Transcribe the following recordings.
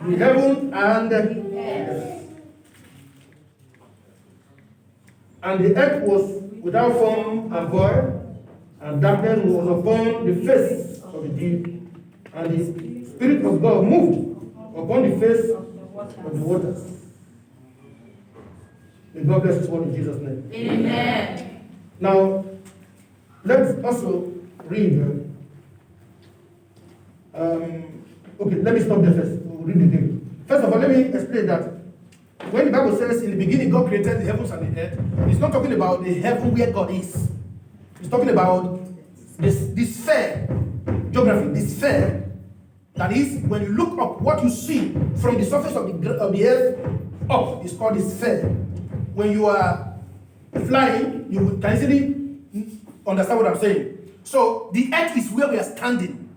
the heaven and the earth. And the earth was without form and void, and darkness was upon the face of the deep, and the Spirit of God moved upon the face of the waters. May God bless this one in Jesus' name. Amen. Now, let's also read. Okay, let me stop there first. We'll read the thing. First of all, let me explain that when the Bible says in the beginning God created the heavens and the earth, it's not talking about the heaven where God is. It's talking about this sphere, geography, this sphere. That is, when you look up, what you see from the surface of the earth up is called the sphere. When you are flying, you can easily understand what I'm saying. So the earth is where we are standing.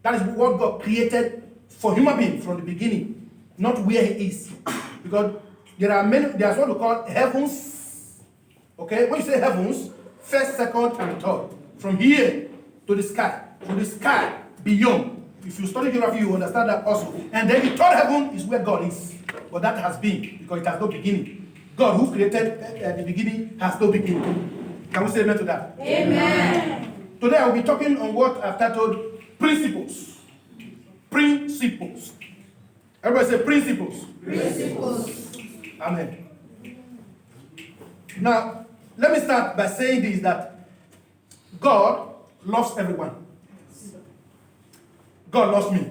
That is what God created for human beings from the beginning, not where He is. Because there's what we call heavens. Okay, when you say heavens, first, second, and third. From here to the sky beyond. If you study geography, you understand that also. And then the third heaven is where God is. But that has been, because it has no beginning. God who created the beginning has no beginning. Can we say amen to that? Amen. Today I will be talking on what I've titled Principles. Principles. Everybody say principles. Principles. Amen. Now, let me start by saying this, that God loves everyone. God loves me.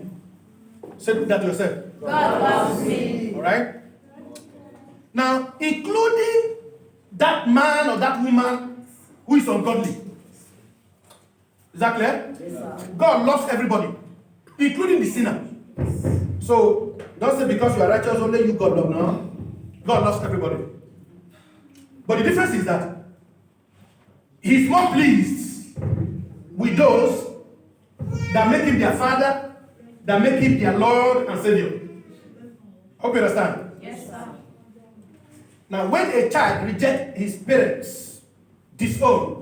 Say that to yourself. God loves me. All right? Now, including that man or that woman who is ungodly. Is that clear? Yes, sir. God loves everybody, including the sinner. So, don't say because you are righteous, only you God love. No. God loves everybody. But the difference is that He's more pleased with those that make Him their Father, that make Him their Lord and Savior. Hope you understand. Yes, sir. Now, when a child rejects his parents, disown,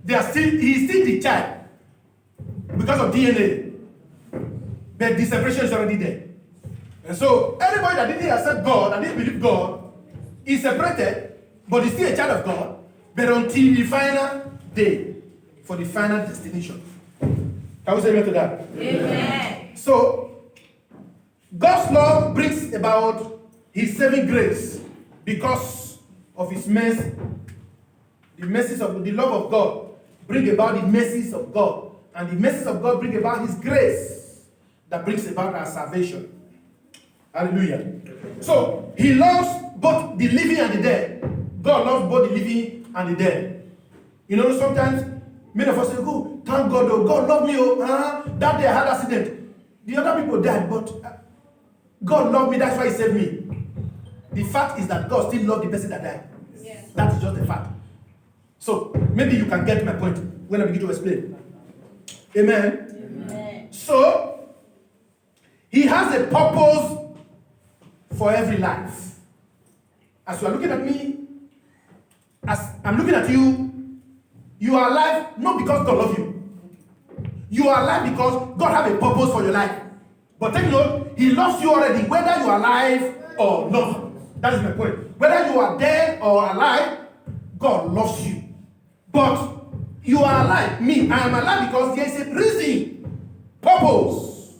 he is still the child because of DNA. But the separation is already there. And so, anybody that didn't accept God, that didn't believe God, is separated, but is still a child of God, but until the final day, for the final destination. Can we say amen to that? Amen. So, God's love brings about His saving grace because of His mercy. The mercies of the love of God bring about the mercies of God, and the mercies of God bring about His grace that brings about our salvation. Hallelujah. So, He loves both the living and the dead. God loves both the living and the dead. You know, sometimes many of us say, oh, thank God, oh, God loved me, oh, that day I had an accident. The other people died, but God loved me, that's why He saved me. The fact is that God still loved the person that died. Yes. That is just a fact. So, maybe you can get my point when I begin to explain. Amen? Amen. So, He has a purpose for every life. As you are looking at me, as I'm looking at you, you are alive not because God loves you. You are alive because God has a purpose for your life. But take note, He loves you already, whether you are alive or not. That is my point. Whether you are dead or alive, God loves you. But you are alive. Me, I am alive because there is a reason, purpose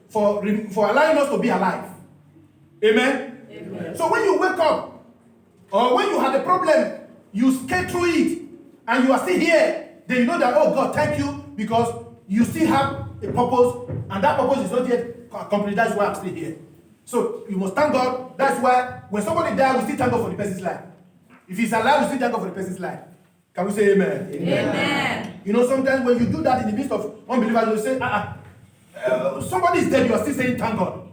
for allowing us to be alive. Amen? Amen. So when you wake up, or when you have a problem, you skate through it, and you are still here, then you know that, oh God, thank you, because you still have a purpose, and that purpose is not yet accomplished. That's why I'm still here. So you must thank God. That's why when somebody dies, we still thank God for the person's life. If he's alive, we still thank God for the person's life. Can we say amen? Amen. You know, sometimes when you do that in the midst of unbelievers, you say, somebody is dead, you are still saying thank God.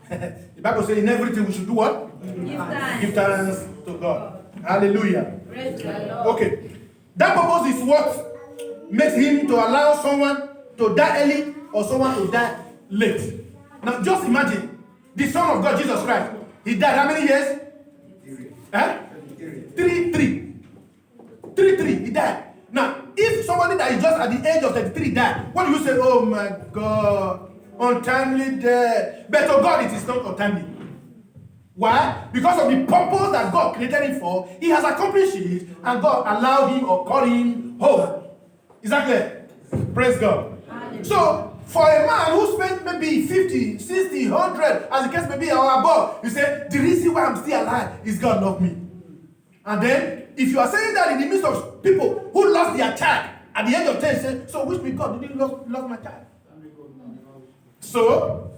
The Bible says in everything we should do what? Give thanks. Give thanks to God. Hallelujah. Praise the Lord. Okay. That purpose is what makes Him to allow someone to die early or someone to die late. Now just imagine, the Son of God, Jesus Christ, He died how many years? 3. He died. Now, if somebody that is just at the age of 33 died, what do you say? Oh my God. Untimely death. But to God, it is not untimely. Why? Because of the purpose that God created him for, he has accomplished it, and God allowed him or called him home. Is that clear? Praise God. So, for a man who spent maybe 50, 60, 100, as the case may be, or above, you say, the reason why I'm still alive is God loved me. And then, if you are saying that in the midst of people who lost their child at the age of 10, say, so which means God didn't love my child? So,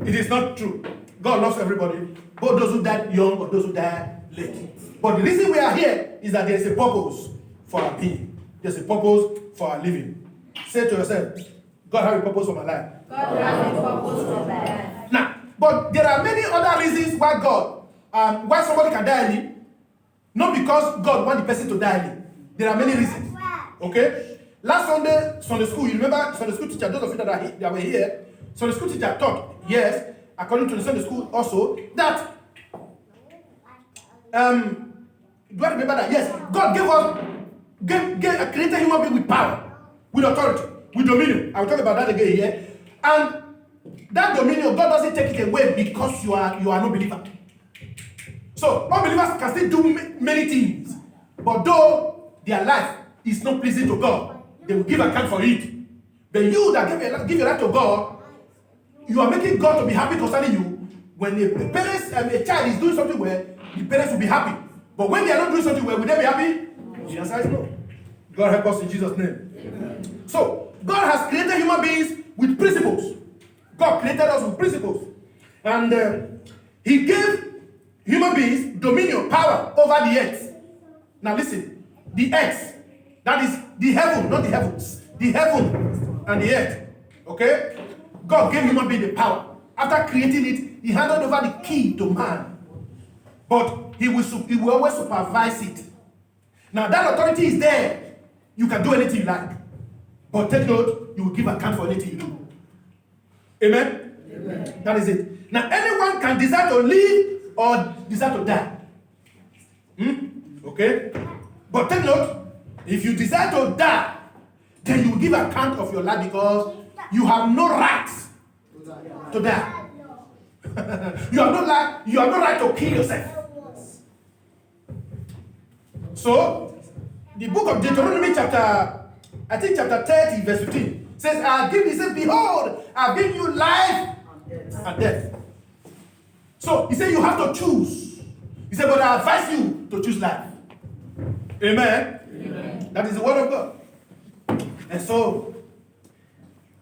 it is not true. God loves everybody, both those who died young or those who died late. But the reason we are here is that there is a purpose for our being. There's a purpose for our living. Say to yourself, God has a purpose for my life. God has a purpose for my life. Now, but there are many other reasons why why somebody can die early. Not because God wants the person to die early. There are many reasons. Okay? Last Sunday school, you remember Sunday school teacher, those of you that were here, Sunday school teacher taught, yes, according to the Sunday school also, that, do I remember that? Yes, God created human being with power, with authority, with dominion. I will talk about that again here. And that dominion, God doesn't take it away because you are no believer. So, unbelievers can still do many things. But though their life is not pleasing to God, they will give account for it. But you that give your life to God, you are making God to be happy concerning you. When a child is doing something well, the parents will be happy. But when they are not doing something well, will they be happy? The answer is no. God help us in Jesus' name. Amen. So, God has created human beings with principles. God created us with principles. And he gave human beings dominion, power over the earth. Now listen, the earth, that is the heaven, not the heavens. The heaven and the earth. Okay? God gave human being the power. After creating it, he handed over the key to man. But he will always supervise it. Now that authority is there. You can do anything you like. But take note, you will give account for anything you do. Amen? Amen. That is it. Now anyone can desire to live or desire to die. Okay? But take note, if you desire to die, then you will give account of your life because you have no right to die. you have no right to kill yourself. So, the book of Deuteronomy chapter 30, verse 15 says, he says, behold, I give you life and death. So, he said you have to choose. He said, but I advise you to choose life. Amen? Amen. That is the word of God. And so,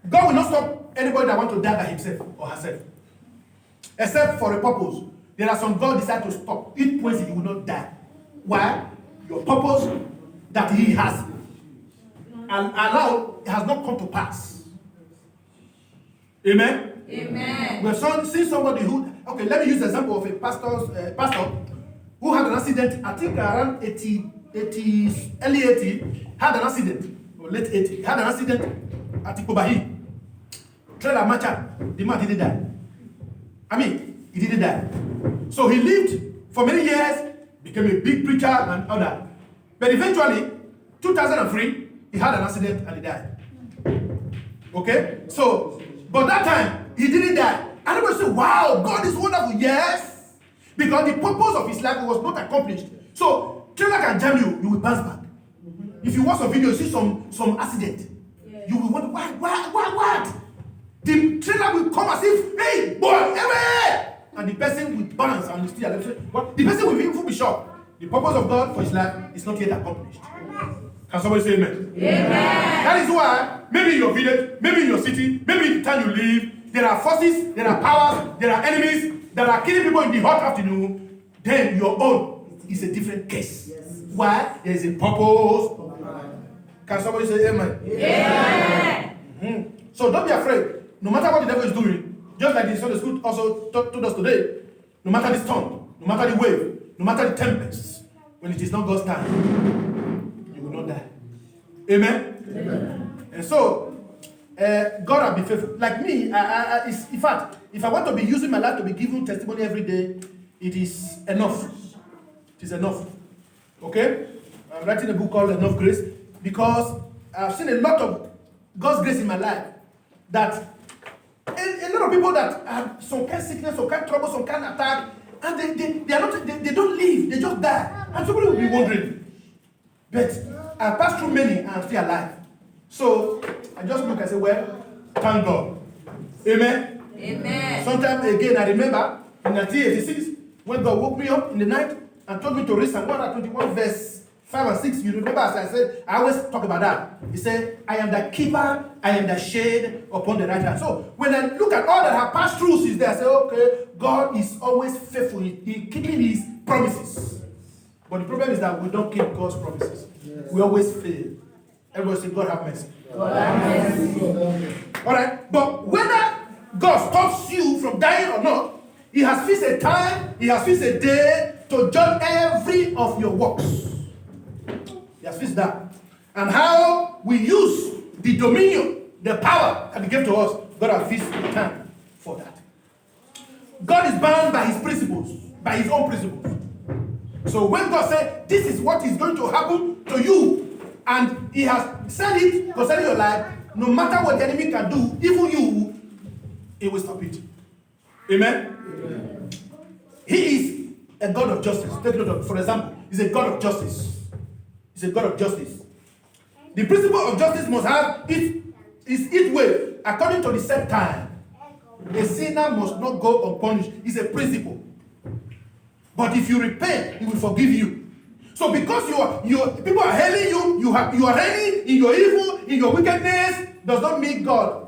God will not stop anybody that wants to die by himself or herself. Except for a purpose. There are some God decide to stop. It points you will not die. Why? Your purpose that he has allowed has not come to pass. Amen? Amen. We have seen somebody who, okay, let me use the example of a pastor who had an accident, I think around early 80, had an accident, or late 80, had an accident at Ikobahi. Trailer matcher, the man didn't die. He didn't die. So he lived for many years, became a big preacher and all that. But eventually, 2003, he had an accident and he died. Okay? So, but that time, he didn't die. And everybody said, wow, God is wonderful. Yes. Because the purpose of his life was not accomplished. So, trailer can jam you, you will bounce back. If you watch some video, you see some accident. Yeah. You will wonder, what? The trailer will come as if, hey, boy, hey! And the person will bounce and still alive. What? The person will even be shocked. The purpose of God for his life is not yet accomplished. Can somebody say amen? Amen. That is why, maybe in your village, maybe in your city, maybe in the town you live, there are forces, there are powers, there are enemies that are killing people in the hot afternoon. Then your own is a different case. Yes. Why? There is a purpose. Can somebody say amen? Amen. Mm-hmm. So don't be afraid. No matter what the devil is doing, just like the Sunday school also told us today, no matter the storm, no matter the wave, no matter the tempest, when it is not God's time, you will not die. Amen? Amen. And so, God will be faithful. Like me, in fact, if I want to be using my life to be giving testimony every day, it is enough. It is enough. Okay? I'm writing a book called Enough Grace because I've seen a lot of God's grace in my life that a lot of people that have some kind of sickness, some kind of trouble, some kind of attack, and they are not, they don't live, they just die. And somebody will be wondering, but I passed through many and I'm still alive. So I just look and say, well, thank God. Amen? Amen. Sometime again, I remember in 1986, when God woke me up in the night and told me to read Psalm 121 verse 5 and 6. You remember, as I said, I always talk about that. He said, I am the keeper, I am the shade upon the right hand. So when I look at all that I have passed through since there, I say, okay, God is always faithful. He keeping his promises. But the problem is that we don't keep God's promises. Yes. We always fail. Everybody say, God have mercy. God have mercy. All right, but whether God stops you from dying or not, he has fixed a time, he has fixed a day to judge every of your works. He has fixed that. And how we use the dominion, the power that he gave to us, God has fixed a time for that. God is bound by his principles, by his own principles. So when God said, this is what is going to happen to you, and he has said it concerning your life, no matter what the enemy can do, even you, he will stop it. Amen? Amen. He is a God of justice. Take note of, for example, he's a God of justice. He's a God of justice. The principle of justice must have its way according to the set time. A sinner must not go unpunished. It's a principle. But if you repent, he will forgive you. So because people are hailing you, you are reigning in your evil, in your wickedness, does not make God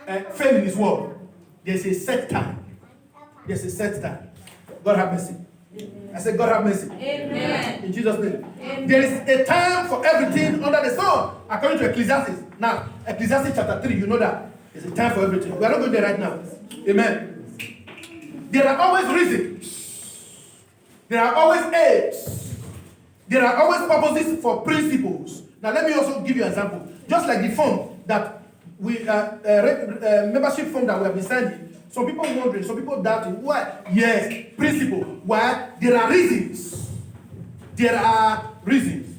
fail in his word. There's a set time. There's a set time. God have mercy. I said, God have mercy. Amen. In Jesus' name. Amen. There is a time for everything under the sun, according to Ecclesiastes. Now, Ecclesiastes chapter 3, you know that. There's a time for everything. We are not going there right now. Amen. There are always reasons. There are always aids. There are always purposes for principles. Now, let me also give you an example. Just like the form that we, membership form that we have been sending. Some people wondering, some people doubting. Why? Yes, principle. Why? There are reasons. There are reasons.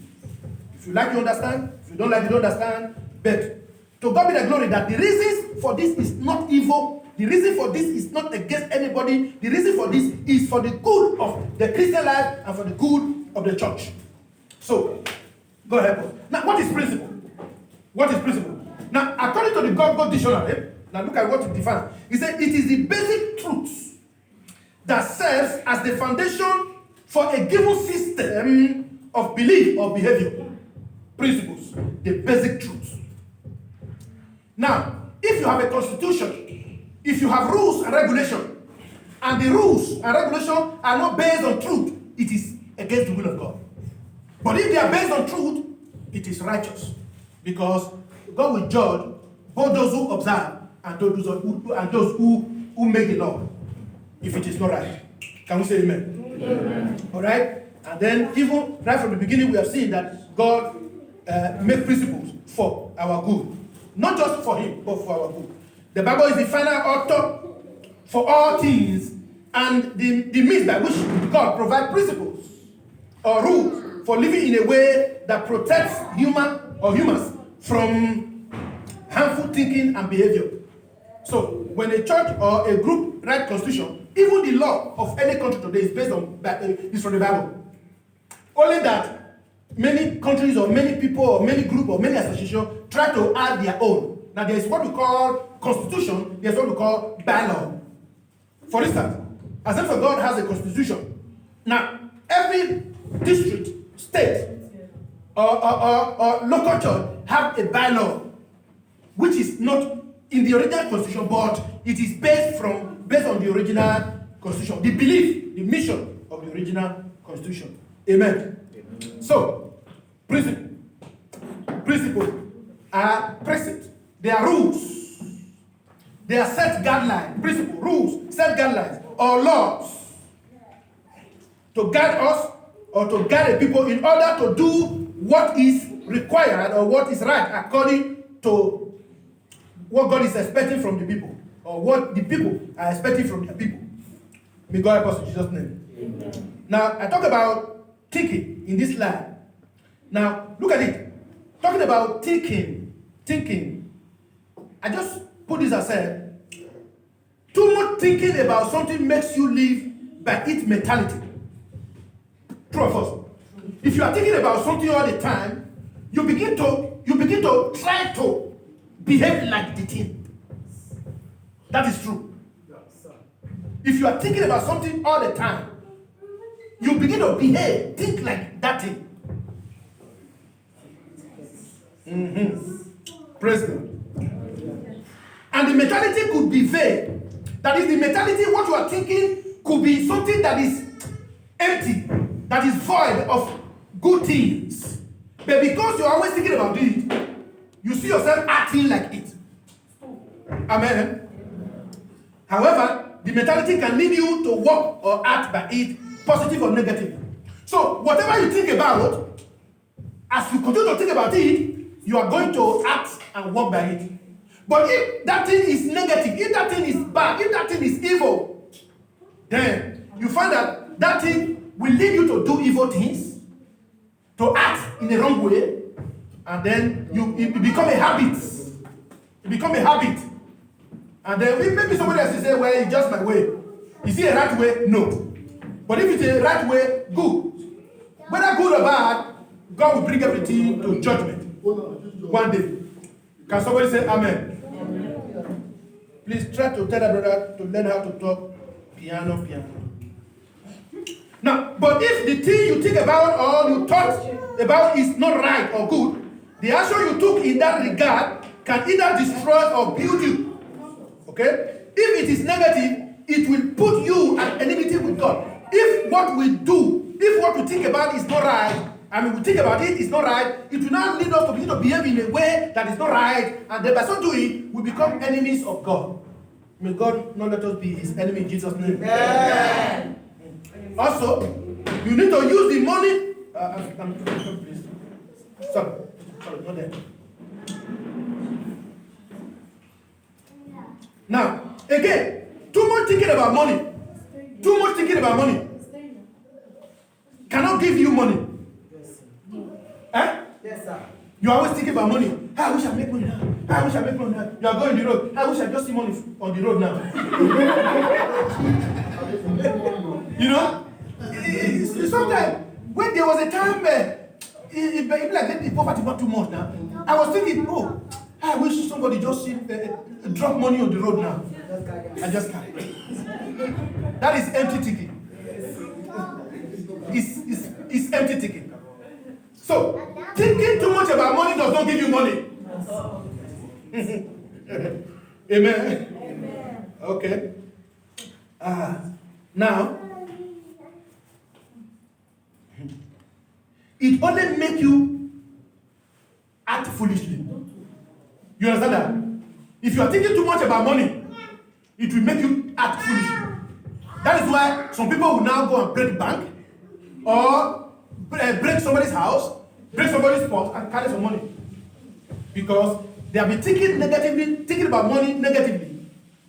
If you like, you understand. If you don't like, you don't understand. But to God be the glory that the reasons for this is not evil. The reason for this is not against anybody. The reason for this is for the good of the Christian life and for the good of the church. So, God help us. Now, what is principle? What is principle? Now, according to the God dictionary, now look at what it defines. He said it is the basic truth that serves as the foundation for a given system of belief or behavior. Principles, the basic truth. Now, if you have a constitution, if you have rules and regulation, and the rules and regulation are not based on truth, it is against the will of God. But if they are based on truth, it is righteous. Because God will judge both those who observe and those who make the law, if it is not right. Can we say amen? Amen. All right? And then even right from the beginning, we have seen that God made principles for our good. Not just for him, but for our good. The Bible is the final author for all things, and the means by which God provides principles or rules for living in a way that protects humans from harmful thinking and behavior. So when a church or a group write constitution, even the law of any country today is based on is from the Bible. Only that many countries or many people or many groups or many associations try to add their own. Now there is what we call constitution, there's what we call bylaw. For instance, Assembly of God has a constitution. Now every district, state, or local church have a bylaw, which is not in the original constitution, but it is based on the original constitution, the belief, the mission of the original constitution. Amen. Amen. So, principles are present. They are rules. They are set guidelines, principles, rules, set guidelines, or laws to guide us or to guide the people in order to do what is required or what is right according to what God is expecting from the people, or what the people are expecting from their people. May God help us in Jesus' name. Amen. Now, I talk about thinking in this line. Now, look at it. Talking about thinking. I just put this aside thinking about something makes you live by its mentality. True or false? If you are thinking about something all the time, you begin to try to behave like the thing. That is true. If you are thinking about something all the time, you begin to think like that thing. Praise God. And the mentality could be vague. That is, the mentality, what you are thinking, could be something that is empty, that is void of good things. But because you're always thinking about it, you see yourself acting like it. Amen. However, the mentality can lead you to walk or act by it, positive or negative. So, whatever you think about, as you continue to think about it, you are going to act and walk by it. But if that thing is negative, if that thing is bad, if that thing is evil, then you find that that thing will lead you to do evil things, to act in the wrong way, and then it become a habit. It become a habit. And then maybe somebody else will say, well, it's just my way. Is it a right way? No. But if it's a right way, good. Whether good or bad, God will bring everything to judgment one day. Can somebody say amen? Please try to tell that brother to learn how to talk piano. Now, but if the thing you think about or you thought about is not right or good, the action you took in that regard can either destroy or build you. Okay? If it is negative, it will put you at enmity with God. If what we think about is not right, we think about it is not right, it will not lead us to begin to behave in a way that is not right, and then by so doing, we become enemies of God. May God not let us be his enemy in Jesus' name. Amen. Also, you need to use the money. Please. Sorry, not there. Now, again, too much thinking about money cannot give you money. Yes, sir. You are always thinking about money. I wish I make money now. I wish I make money now. You are going the road. I wish I just see money on the road now. You know? Sometimes, when there was a time it like the poverty got too much now. I was thinking, oh, I wish somebody just drop money on the road now. I just can't. That is empty thinking. It's empty thinking. So, thinking too much about money does not give you money. Amen. Okay. Now, it only makes you act foolishly. You understand that? If you are thinking too much about money, it will make you act foolishly. That is why some people will now go and break bank or break somebody's house, break somebody's purse and carry some money. Because they have been thinking about money negatively.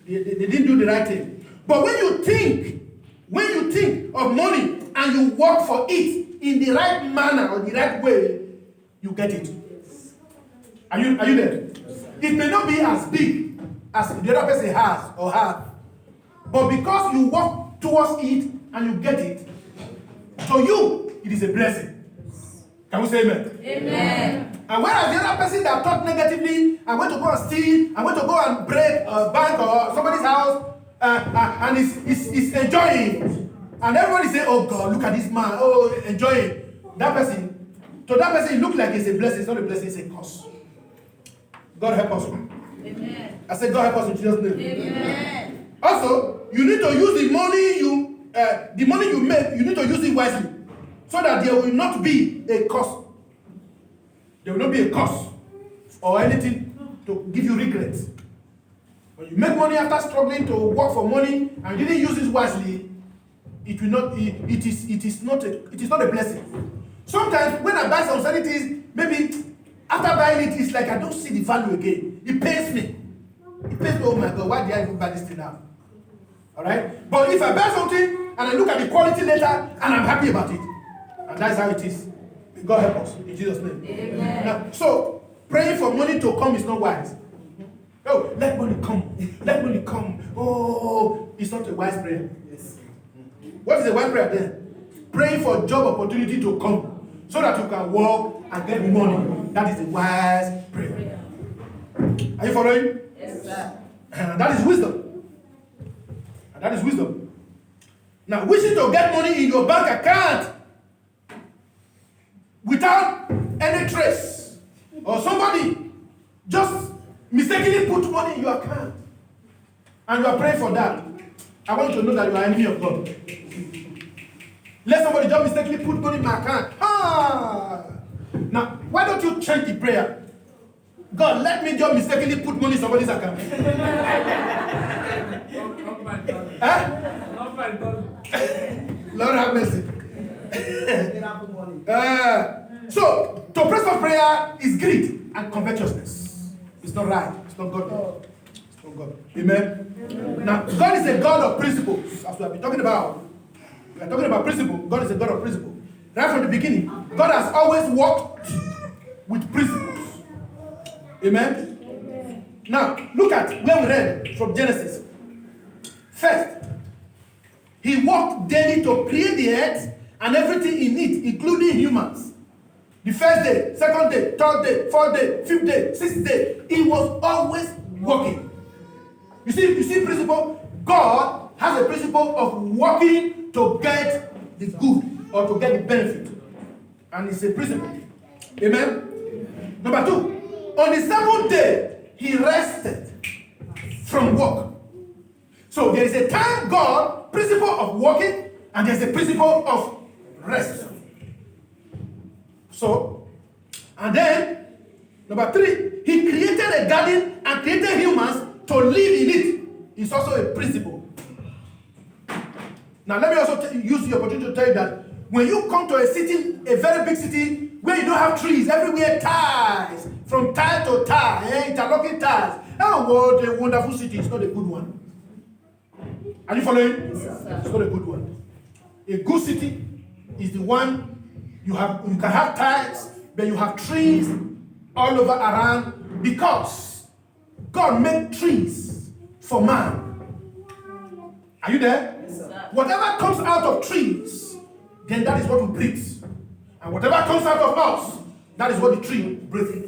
They didn't do the right thing. But when you think of money and you work for it in the right manner or the right way, you get it. Are you there? It may not be as big as the other person has or have, but because you work towards it and you get it, to you, it is a blessing. Can we say amen? Amen. And whereas the other person that thought negatively and went to go and steal and went to go and break a bank or somebody's house and is enjoying, and everybody say, oh God, look at this man, oh, enjoying. That person, it looks like it's a blessing. It's not a blessing, it's a curse. God help us. Amen. I said, God help us in Jesus' name. Amen. Also, you need to use the money you make, you need to use it wisely, so that there will not be a curse. There will not be a curse or anything to give you regrets. When you make money after struggling to work for money and you didn't use it wisely, it will not. It is not a blessing. Sometimes when I buy some certain things, maybe after buying it, it's like I don't see the value again. It pains me. Oh my God, why did I even buy this thing now? All right. But if I buy something and I look at the quality later and I'm happy about it, and that's how it is. May God help us in Jesus' name. Amen. Now, so praying for money to come is not wise. Oh, let money come. Let money come. Oh, it's not a wise prayer. Yes. What is a wise prayer then? Praying for job opportunity to come so that you can work and get money. That is a wise prayer. Are you following? Yes, sir. That is wisdom. And that is wisdom. Now, wishing to get money in your bank account without any trace, or somebody just mistakenly put money in your account and you are praying for that, I want you to know that you are enemy of God. Let somebody just mistakenly put money in my account. Now, why don't you change the prayer? God, let me just mistakenly put money in somebody's account. Lord have mercy. So, to pray for prayer is greed and covetousness. It's not right. It's not God. It's not God. Amen? Now, God is a God of principles, as we have been talking about. We are talking about principle. God is a God of principle. Right from the beginning, God has always walked with principles. Amen? Now, look at where we read from Genesis. First, he walked daily to create the earth and everything in it, including humans. The first day, second day, third day, fourth day, fifth day, sixth day, he was always working. You see principle? God has a principle of working to get the good or to get the benefit. And it's a principle. Amen? Number two, on the seventh day, he rested from work. So there is a time God, principle of working, and there's a principle of rest. So, and then, number three, he created a garden and created humans to live in it. It's also a principle. Now, let me also use the opportunity to tell you that when you come to a city, a very big city, where you don't have trees, everywhere tiles, from tile to tile, interlocking tiles. Oh, what a wonderful city. It's not a good one. Are you following? Yes, sir. It's not a good one. A good city is the one you can have tiles, but you have trees all over around, because God made trees for man. Are you there? Yes, sir. Whatever comes out of trees, then that is what we breathe. And whatever comes out of us, that is what the tree breathes.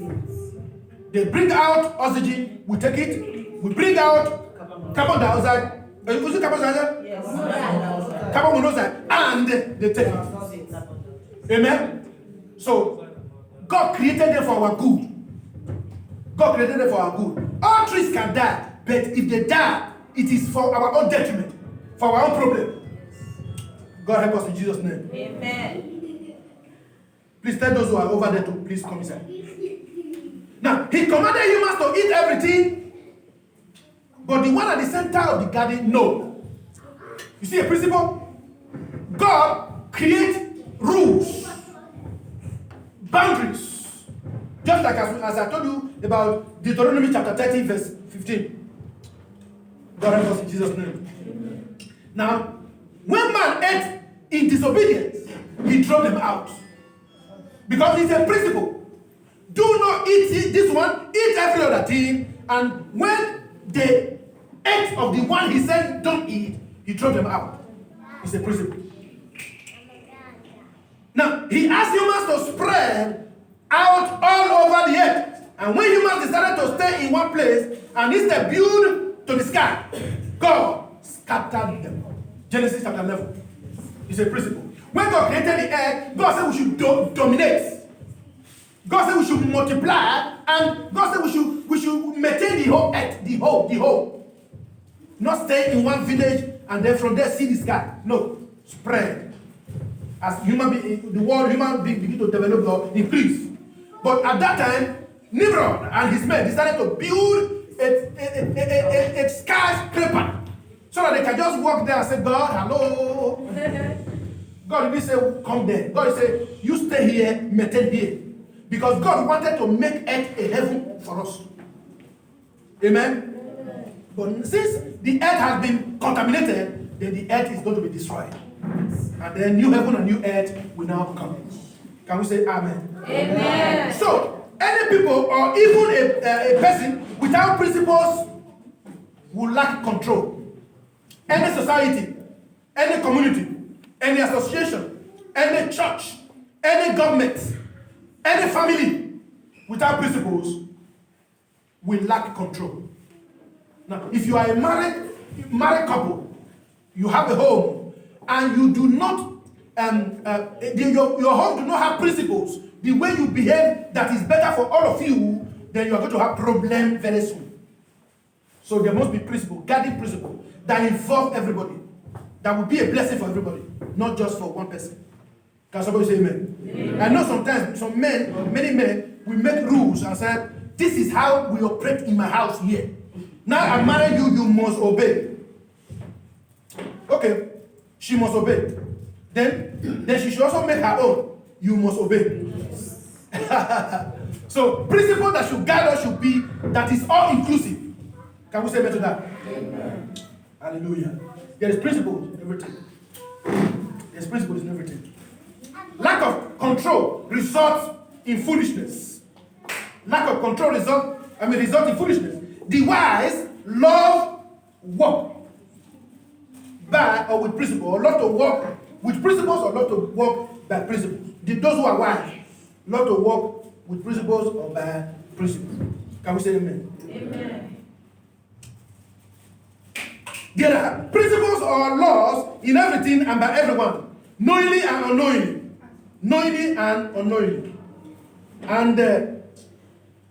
They bring out oxygen, we take it. We bring out carbon dioxide. Is it carbon dioxide? Yes. Carbon monoxide, and they take it. Amen? So, God created them for our good. God created them for our good. All trees can die, but if they die, it is for our own detriment, for our own problem. God help us in Jesus' name. Amen. Please tell those who are over there to please come inside. Now, he commanded humans to eat everything, but the one at the center of the garden, no. You see a principle? God creates rules, boundaries. Just like as I told you about Deuteronomy chapter 30, verse 15. God help us in Jesus' name. Now, when man ate in disobedience, he drove them out. Because it's a principle. Do not eat this one, eat every other thing. And when they ate of the one he said don't eat, he drove them out. It's a principle. Now, he asked humans to spread out all over the earth. And when humans decided to stay in one place and instead build to the sky, God scattered them. Genesis chapter 11. It's a principle. When God created the earth, God said we should dominate. God said we should multiply, and God said we should maintain the whole earth, the whole. Not stay in one village and then from there see the sky. No, spread. As human being, the world human being begin to develop or increase. But at that time, Nimrod and his men decided to build a skyscraper so that they can just walk there and say, God, hello. God didn't say, come there. God said, you stay here, maintain here. Because God wanted to make earth a heaven for us. Amen? But since the earth has been contaminated, then the earth is going to be destroyed. And then new heaven and new earth will now come. Can we say amen? Amen. So, any people or even a person without principles will lack control. Any society, any community, any association, any church, any government, any family without principles will lack control. Now, if you are a married couple, you have a home, and you do not, your home do not have principles, the way you behave that is better for all of you, then you are going to have problem very soon. So there must be principle, guiding principle that involve everybody. That will be a blessing for everybody, not just for one person. Can somebody say amen? Amen. I know sometimes many men, we make rules and say, this is how we operate in my house here. Now I marry you, you must obey. Okay, she must obey. Then she should also make her own. You must obey. So principle that should guide us should be that is all inclusive. Can we say amen to that? Amen. Hallelujah. There is principle in everything. There's principles in everything. Lack of control results in foolishness. Lack of control results in foolishness. The wise love walk by or with principle, or love to walk with principles, or love to walk by principles. Those who are wise love to walk with principles or by principles. Can we say amen? Amen. There are principles or laws in everything and by everyone, knowingly and unknowingly. Knowingly and unknowingly. And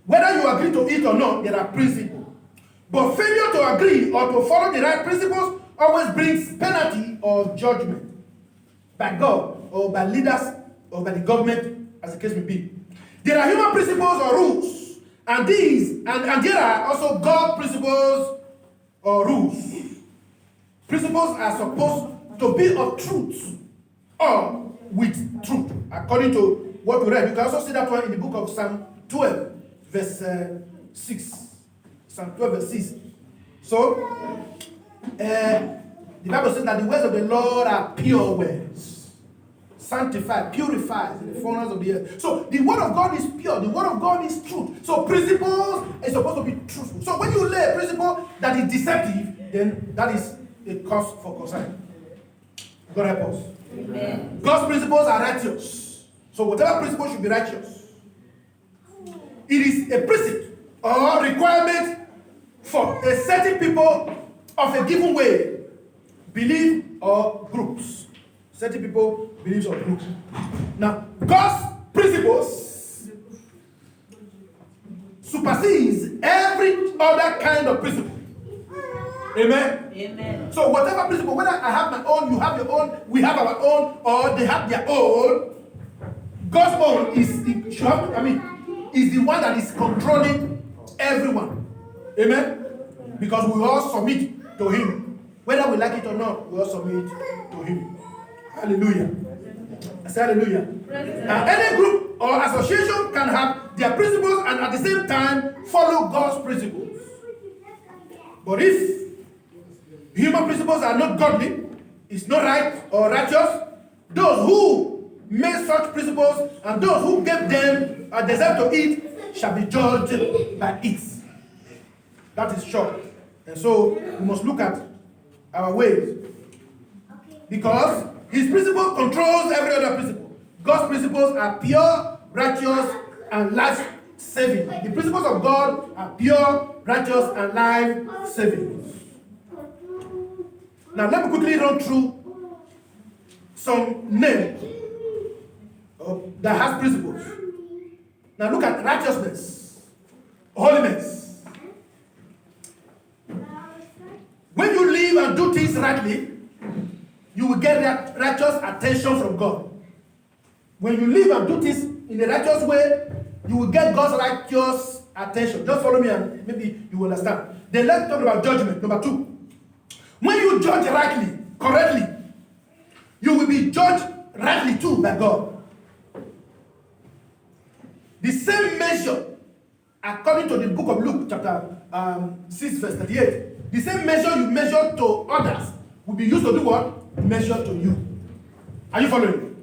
whether you agree to it or not, there are principles. But failure to agree or to follow the right principles always brings penalty or judgment by God or by leaders or by the government, as the case may be. There are human principles or rules, and there are also God principles or rules. Principles are supposed to be of truth or with truth, according to what we read. You can also see that one in the book of Psalm 12, verse 6. Psalm 12, verse 6. So, the Bible says that the words of the Lord are pure words, sanctified, purified in the fullness of the earth. So, the word of God is pure. The word of God is truth. So, principles are supposed to be truthful. So, when you lay a principle that is deceptive, then that is a cause for concern. God help us. Amen. God's principles are righteous. So whatever principle should be righteous. It is a precept or requirement for a certain people of a given way, belief or groups. Certain people, beliefs or groups. Now, God's principles supersedes every other kind of principle. Amen? Amen. So whatever principle, whether I have my own, you have your own, we have our own, or they have their own, God's own is the one that is controlling everyone. Amen? Because we all submit to Him. Whether we like it or not, we all submit to Him. Hallelujah. I say hallelujah. Now, any group or association can have their principles and at the same time follow God's principles. But if human principles are not godly, it's not right or righteous, those who made such principles and those who gave them a desire to it shall be judged by it. That is short. And so we must look at our ways. Because His principle controls every other principle. God's principles are pure, righteous, and life-saving. The principles of God are pure, righteous, and life-saving. Now let me quickly run through some names that has principles. Now look at righteousness, holiness. When you live and do things rightly, you will get that righteous attention from God. When you live and do things in a righteous way, you will get God's righteous attention. Just follow me and maybe you will understand. Then let's talk about judgment. Number 2. When you judge rightly, correctly, you will be judged rightly too by God. The same measure, according to the book of Luke, chapter 6, verse 38, the same measure you measure to others will be used to do what? Measure to you. Are you following?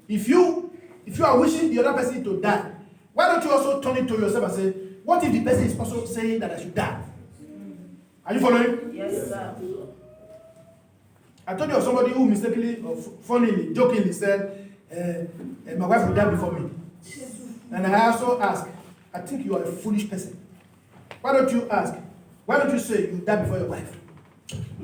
Yes. If you are wishing the other person to die, why don't you also turn it to yourself and say, what if the person is also saying that I should die? Are you following? Yes, sir. I told you of somebody who mistakenly, or funnily, jokingly said, my wife will die before me. And I also ask, I think you are a foolish person. Why don't you ask? Why don't you say you die before your wife?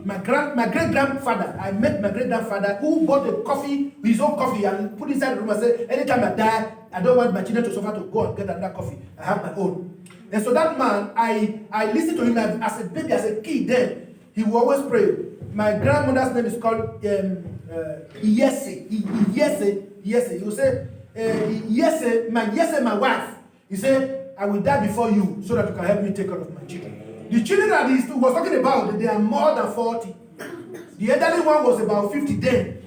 My great-grandfather, I met my great-grandfather who bought a coffee, his own coffee, and put inside the room and said, anytime I die, I don't want my children to suffer to go and get another coffee. I have my own. And so that man, I listened to him as a baby, as a kid then. He will always pray. My grandmother's name is called Iyese. Iyese. He will say, Iyese, my wife. He said, I will die before you so that you can help me take care of my children. The children that he was talking about, they are more than 40. The elderly one was about 50 then.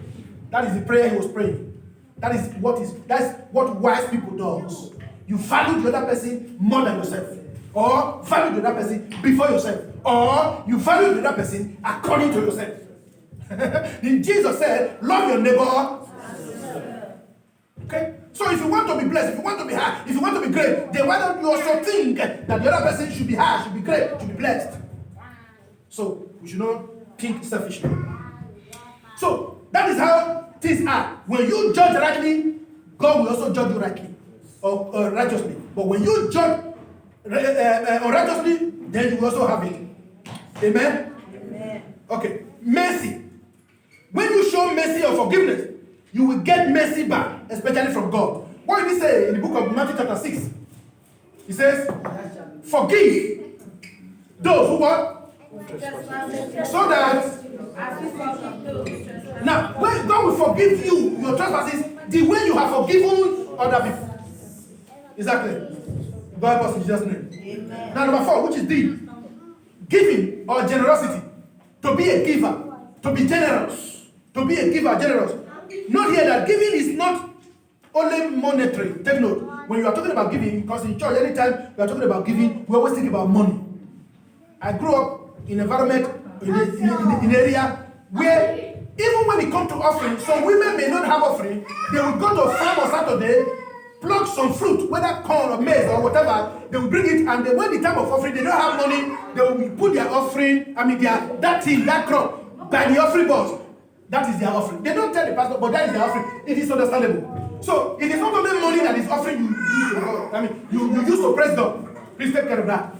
That is the prayer he was praying. That's what wise people does. You value the other person more than yourself. Or value the other person before yourself. Or you value the other person according to yourself. Then Jesus said, love your neighbor. Okay? So if you want to be blessed, if you want to be high, if you want to be great, then why don't you also think that the other person should be high, should be great, should be blessed? So we should not think selfishly. So that is how things are. When you judge rightly, God will also judge you rightly or righteously. But when you judge unrighteously, then you will also have it. Amen? Amen. Okay. Mercy. When you show mercy or forgiveness, you will get mercy back, especially from God. What did he say in the book of Matthew chapter 6? He says, forgive those who what? So that, now, when God will forgive you, your trespasses, the way you have forgiven other people. Exactly. God help us in Jesus' name. Amen. Now, number 4, which is D. Giving or generosity. To be a giver. To be generous. To be a giver, generous. Note here that giving is not only monetary. Take note. When you are talking about giving, because in church, anytime we are talking about giving, we always think about money. I grew up in an environment, in an area where even when it comes to offering, some women may not have offering. They will go to a farm on Saturday, pluck some fruit, whether corn or maize or whatever. They will bring it, and then when the time of offering, they don't have money. They will put their offering, that crop, by the offering box. That is their offering. They don't tell the pastor, but that is their offering. It is understandable. So it is not only money that is offering you use to God. You use to praise God. Please take care of that.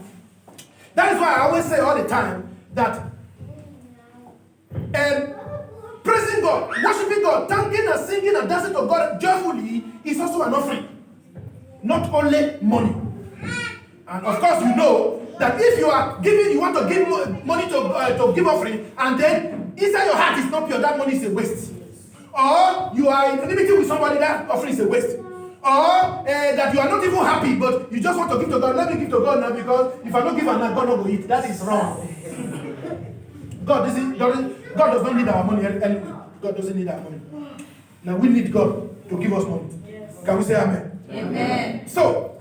That is why I always say all the time that praising God, worshiping God, thanking and singing and dancing to God joyfully is also an offering. Not only money. And of course, you know that if you are giving, you want to give money to give offering, and then inside your heart is not pure, that money is a waste. Or you are in enmity with somebody, that offering is a waste. Or that you are not even happy, but you just want to give to God. Let me give to God now, because if I don't give, God not will eat. That is wrong. God does not need our money anyway. God doesn't need our money. Now we need God to give us money. Yes. Can we say amen? Amen. So,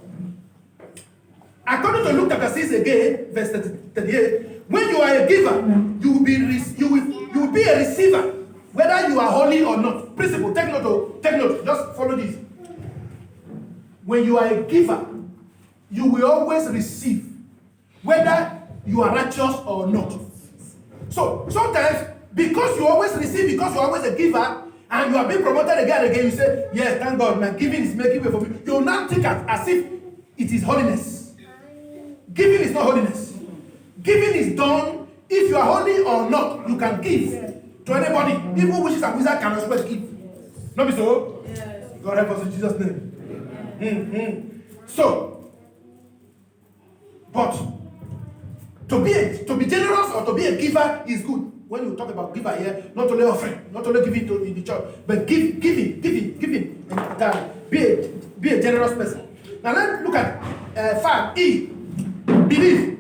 according to Luke chapter 6 again, verse 38, when you are a giver, you will be a receiver, whether you are holy or not. Principle, take note, just follow this. When you are a giver, you will always receive, whether you are righteous or not. So, sometimes, because you always receive, because you are always a giver, and you are being promoted again and again, you say, yes, thank God, my giving is making way for me. You will not think as if it is holiness. Giving is not holiness. Giving is done, if you are holy or not, you can give to anybody. Even witches and wizards can as well give. Not be so? Yes. God help us in Jesus' name. So, but to be generous or to be a giver is good. When you talk about giver here, not only offering, not only giving to in the church, but giving. Be a generous person. Now let's look at 5E. Believe.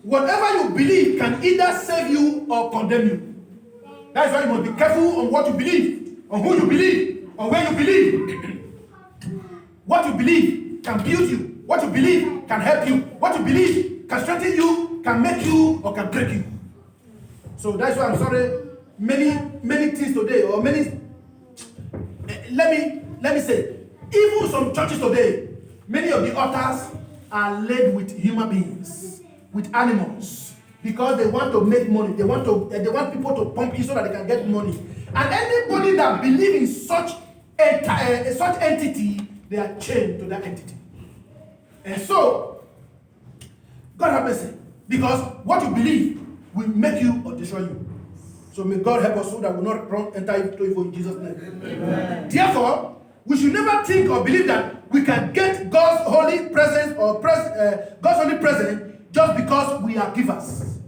Whatever you believe can either save you or condemn you. That is why you must be careful on what you believe, on who you believe, on where you believe. What you believe can build you. What you believe can help you. What you believe can strengthen you, can make you, or can break you. So that's why I'm sorry. Many things today, or many. Let me say, even some churches today, Many of the altars are laid with human beings, with animals, because they want to make money. They want people to pump in so that they can get money. And anybody that believes in such entity, they are chained to that entity. And so, God have mercy, because what you believe will make you or destroy you. So may God help us so that we will not enter into evil in Jesus' name. Amen. Therefore, we should never think or believe that we can get God's holy presence or God's holy presence just because we are givers.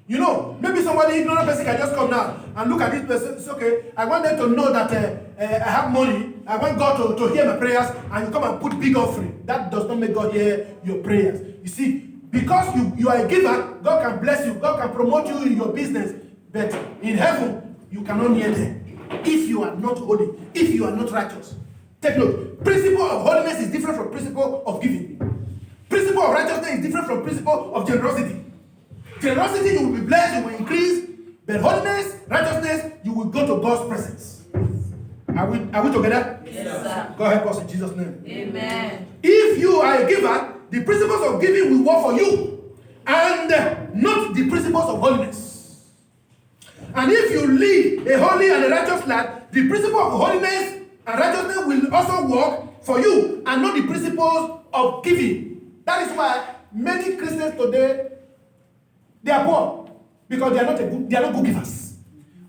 You know, maybe somebody, ignorant person can just come now and look at this person. It's okay. I want them to know that I have money. I want God to hear my prayers, and you come and put big offering. That does not make God hear your prayers. You see, because you are a giver, God can bless you. God can promote you in your business. But in heaven, you cannot near them if you are not holy, if you are not righteous. Take note. Principle of holiness is different from principle of giving. Principle of righteousness is different from principle of generosity. Generosity, you will be blessed, you will increase. But holiness, righteousness, you will go to God's presence. Are we together? Yes, sir. God help us in Jesus' name. Amen. If you are a giver, the principles of giving will work for you, and not the principles of holiness. And if you live a holy and a righteous life, the principle of holiness and righteousness will also work for you, and not the principles of giving. That is why many Christians today, they are poor, because they are not good givers.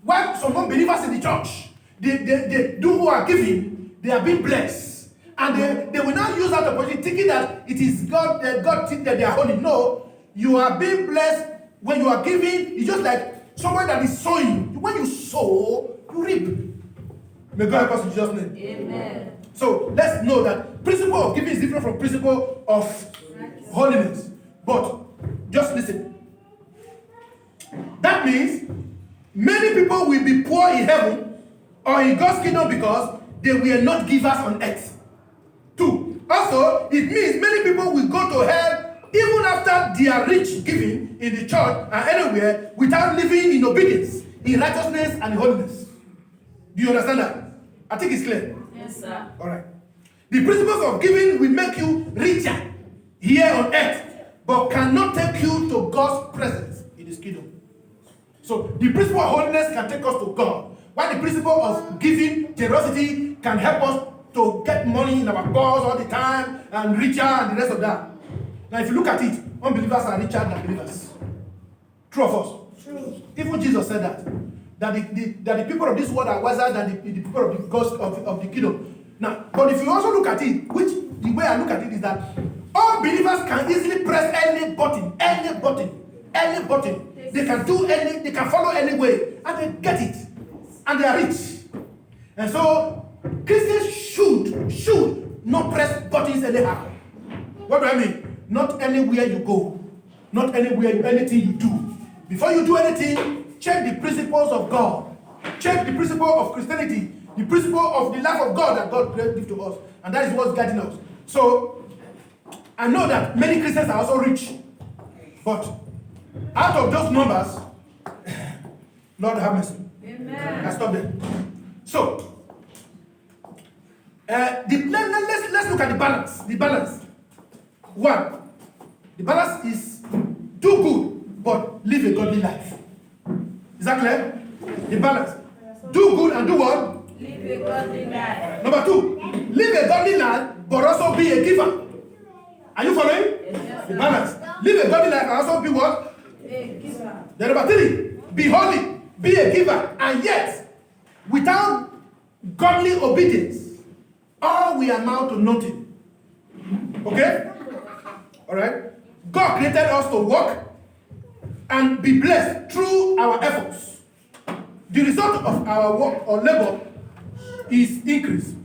While some unbelievers in the church, they do who are giving, they are being blessed. And they will not use that opportunity thinking that it is God, God thinks that they are holy. No, you are being blessed when you are giving. It's just like someone that is sowing. When you sow, you reap. May God help us in Jesus' name. Amen. So let's know that principle of giving is different from principle of holiness. But just listen. That means many people will be poor in heaven or in God's kingdom because they were not givers on earth. 2. Also, it means many people will go to hell even after they are rich giving in the church and anywhere without living in obedience, in righteousness and holiness. Do you understand that? I think it's clear. Yes, sir. All right. The principles of giving will make you richer here on earth, but cannot take you to God's presence in His kingdom. So the principle of holiness can take us to God, while the principle of giving, generosity, can help us to get money in our purse all the time and richer and the rest of that. Now, if you look at it, unbelievers are richer than believers. True or false? True. Even Jesus said that the people of this world are wiser than the people of the gods of the kingdom. Now, but if you also look at it, the way I look at it is that all believers can easily press any button. They can they can follow any way, and they get it, and they are rich. And so Christians should not press buttons anyhow. What do I mean? Not anywhere you go, not anything you do. Before you do anything, check the principles of God. Check the principle of Christianity, the principle of the life of God that God gave to us, and that is what's guiding us. So I know that many Christians are also rich, but out of those numbers, Lord have mercy. Amen. I stop there. So let's look at the balance. The balance. 1. The balance is do good, but live a godly life. Is that clear? The balance. Do good and do what? Live a godly life. Number 2. Live a godly life, but also be a giver. Are you following? Yes, The balance. Live a godly life and also be what? a giver. Then number 3. Be holy, be a giver, and yet, without godly obedience, all we amount to nothing. Okay? Alright? God created us to work and be blessed through our efforts. The result of our work or labor is increase.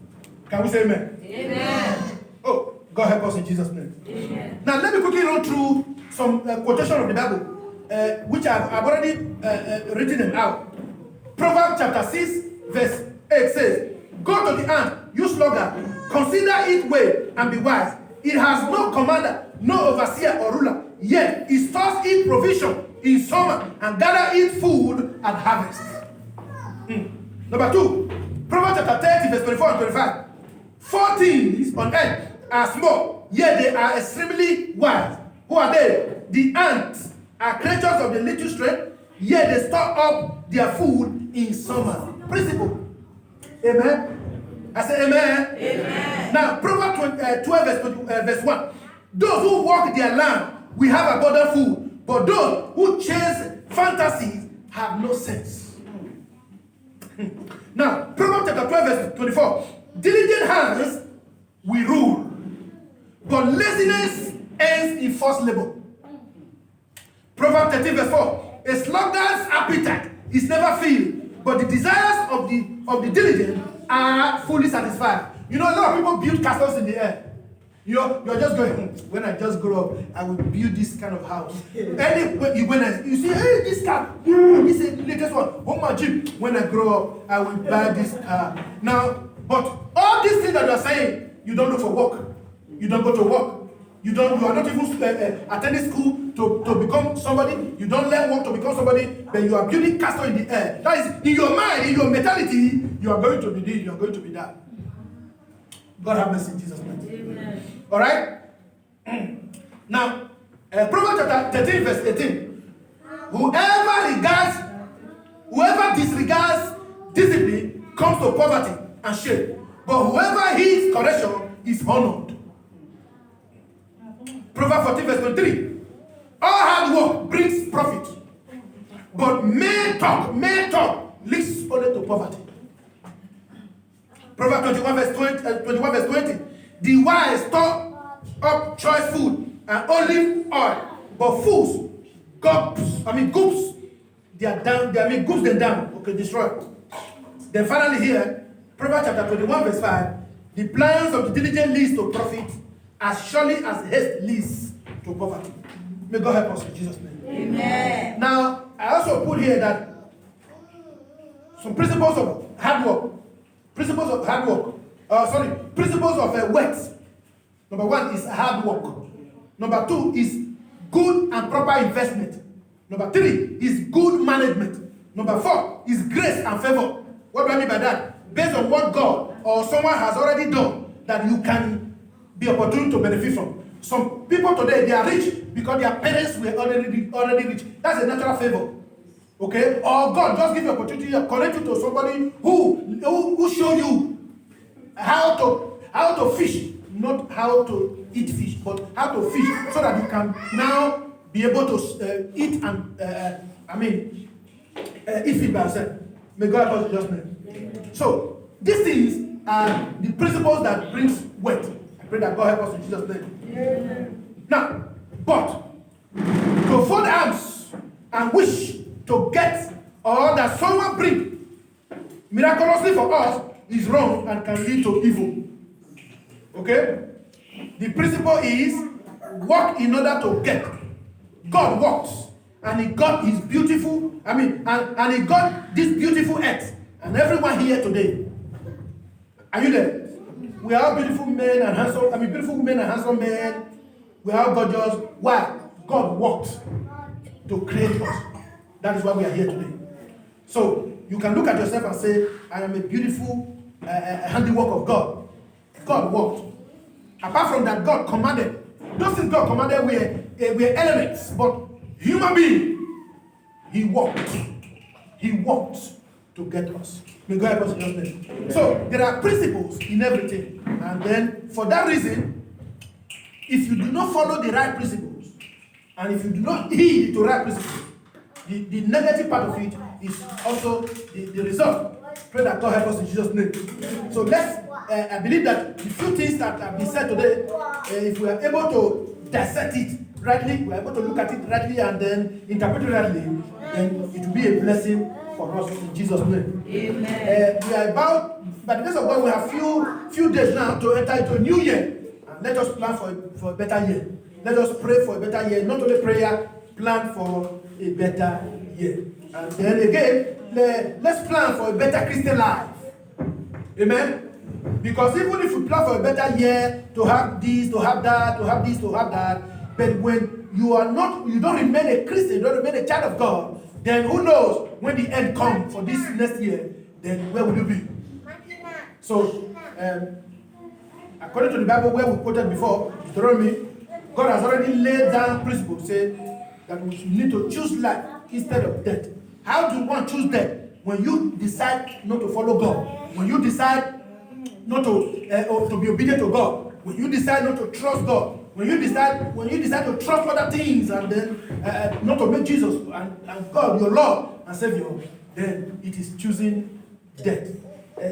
Can we say amen? Amen. Oh, God help us in Jesus' name. Amen. Now let me quickly run through some quotation of the Bible, which I've already written them out. Proverbs chapter 6, verse 8 says, "Go to the ant, you sluggard, consider it weigh and be wise. It has no commander, no overseer or ruler, yet it stores its provision in summer and gather its food at harvest." Number 2, Proverbs chapter 30, verse 24 and 25. 4 things on earth are small, yet they are extremely wise. Who are they? The ants are creatures of the little strength, yet they store up their food in summer. Principle. Amen. I say amen. Amen. Now, Proverbs 12 verse 1. Those who walk their land will have abundant food, but those who chase fantasies have no sense. Now, Proverbs chapter 12 verse 24. Diligent hands will rule, but laziness ends in forced labor. Proverbs 13 verse 4. A sluggard's appetite is never filled, but the desires of the diligent are fully satisfied. You know, a lot of people build castles in the air. You're just going, when I just grow up, I will build this kind of house. When you see, hey, this car, this is the latest one. Oh my Jeep. When I grow up, I will buy this car. Now, but all these things that you're saying, you don't look for work. You don't go to work. You are not even attending school to become somebody. You don't learn work to become somebody, but you are building castle in the air. That is, in your mind, in your mentality, you are going to be this, you are going to be that. God have mercy in Jesus' name. Amen. All right? Now, Proverbs chapter 13 verse 18. Whoever disregards discipline comes to poverty and shame. But whoever heeds correction is honored. Proverbs 14 verse 23. All hard work brings profit, but mere talk leads only to poverty. Proverbs 21 verse 20. The wise store up choice food and olive oil, but fools goops them down. Okay, destroy. Then finally here, Proverbs chapter 21 verse 5. The plans of the diligent leads to profit, as surely as haste leads to poverty. May God help us in Jesus' name. Amen. Now, I also put here that some principles of hard work. Principles of work. Number 1 is hard work. Number 2 is good and proper investment. Number 3 is good management. Number 4 is grace and favor. What do I mean by that? Based on what God or someone has already done that you can be opportune to benefit from. Some people today, they are rich because their parents were already rich. That's a natural favor. Okay? Or God just give you opportunity to connect you to somebody who show you how to fish, not how to eat fish, but how to fish, so that you can now be able to eat and eat fish by yourself. May God help us in Jesus' name. So these things are the principles that brings wealth. I pray that God help us in Jesus' name. Yeah. Now, but to fold arms and wish to get or that someone bring miraculously for us is wrong and can lead to evil. Okay? The principle is work in order to get. God works, and He got His beautiful, and He got this beautiful earth, and everyone here today. Are you there? We are all beautiful men and handsome, beautiful women and handsome men. We are all gorgeous. Why? God worked to create us. That is why we are here today. So you can look at yourself and say, I am a beautiful handiwork of God. God worked. Apart from that, God commanded. Those things God commanded were elements, but human being, He worked. He worked to get us. May God help us in His name. So there are principles in everything. And then for that reason, if you do not follow the right principles, and if you do not heed to right principles, the negative part of it is also the result. Pray that God help us in Jesus' name. So I believe that the few things that have been said today, if we are able to dissect it rightly, we are able to look at it rightly and then interpret it rightly, then it will be a blessing for us in Jesus' name. Amen. We are about, by the grace of God, we have few days now to enter into a new year. And let us plan for a better year. Let us pray for a better year. Not only prayer, plan for a better year. And then again, let's plan for a better Christian life. Amen? Because even if we plan for a better year, to have this, to have that, to have this, to have that, but when you don't remain a Christian, you don't remain a child of God, then who knows when the end comes for this next year, then where will you be? So, According to the Bible where we quoted before, Deuteronomy, God has already laid down principles saying that we need to choose life instead of death. How do one choose death? When you decide not to follow God, when you decide not to be obedient to God, when you decide not to trust God, when you decide to trust other things and then not to make Jesus and God your Lord and Savior, then it is choosing death.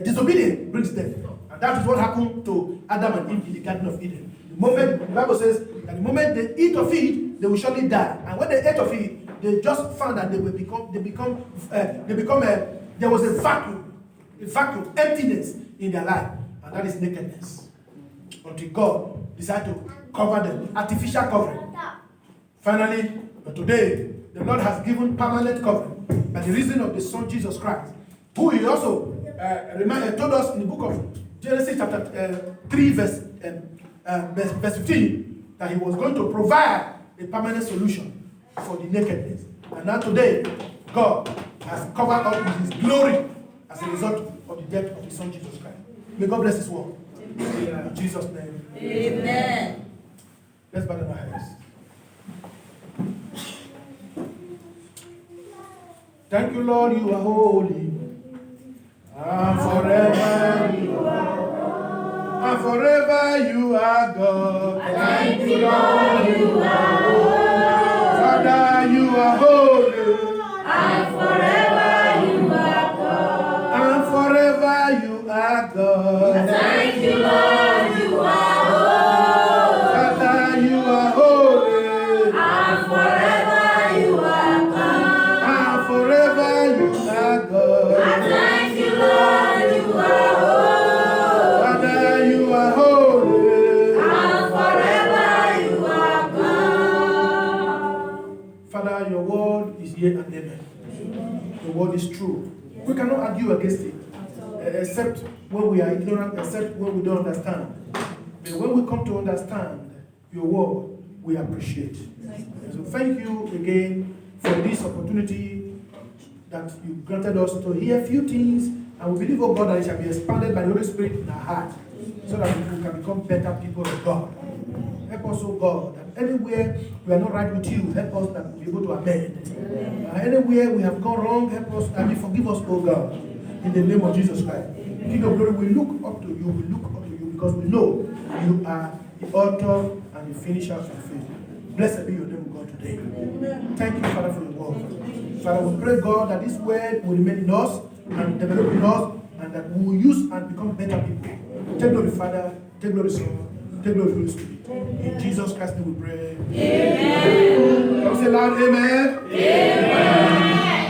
Disobedience brings death. And that is what happened to Adam and Eve in the Garden of Eden. The moment, the Bible says that the moment they eat of it, they will surely die. And when they ate of it, they just found that there was a vacuum, emptiness in their life. And that is nakedness. Until God decided to cover them, artificial covering. Finally, today, the Lord has given permanent covering by the reason of the Son Jesus Christ, who He also told us in the book of Genesis chapter 3 verse 15 that He was going to provide a permanent solution for the nakedness. And now today, God has covered up with His glory as a result of the death of His Son Jesus Christ. May God bless His word. In Jesus' name. Amen. Let's bow down our heads. Thank you, Lord, you are holy. And forever you are. And forever you are God. Thank you, Lord, you are holy. Father, you are holy. And forever you are God. And forever you are God. Thank you, Lord, you are holy. Father, you are holy. And forever you are God. And forever you are God. Thank you, Lord, you are holy. Father, you are holy. And forever you are God. Father, your word is yea and amen. Your word is true. We cannot argue against it, except when we are ignorant, except when we don't understand. But when we come to understand your word, we appreciate. So thank you again for this opportunity that you granted us to hear a few things, and we believe, oh God, that it shall be expanded by the Holy Spirit in our heart, so that we can become better people of God. Help us, oh God, that anywhere we are not right with you, help us that we be able to amend. Anywhere we have gone wrong, help us, and forgive us, oh God, in the name of Jesus Christ. King of glory, we look up to you, because we know you are the author and the finisher of faith. Blessed be your name, God, today. Thank you, Father, for your word. Father, we pray, God, that this word will remain in us and develop in us, and that we will use and become better people. Take glory, Father. Take glory, Son. Take glory, Holy Spirit. In Jesus Christ's name we pray. Amen. Can we say loud, amen? Amen.